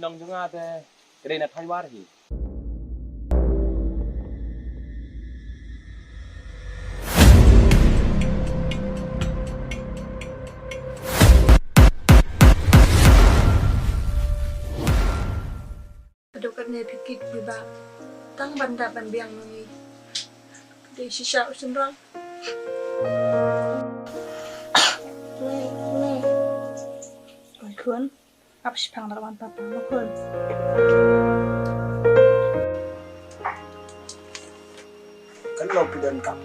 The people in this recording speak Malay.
nong junga te kre na thai war hi Padukan ne pikit biba tang banda ban biang ngi de shisha usunrang Oi kun ap sipang lawan papa mo kun kan lo pidan kap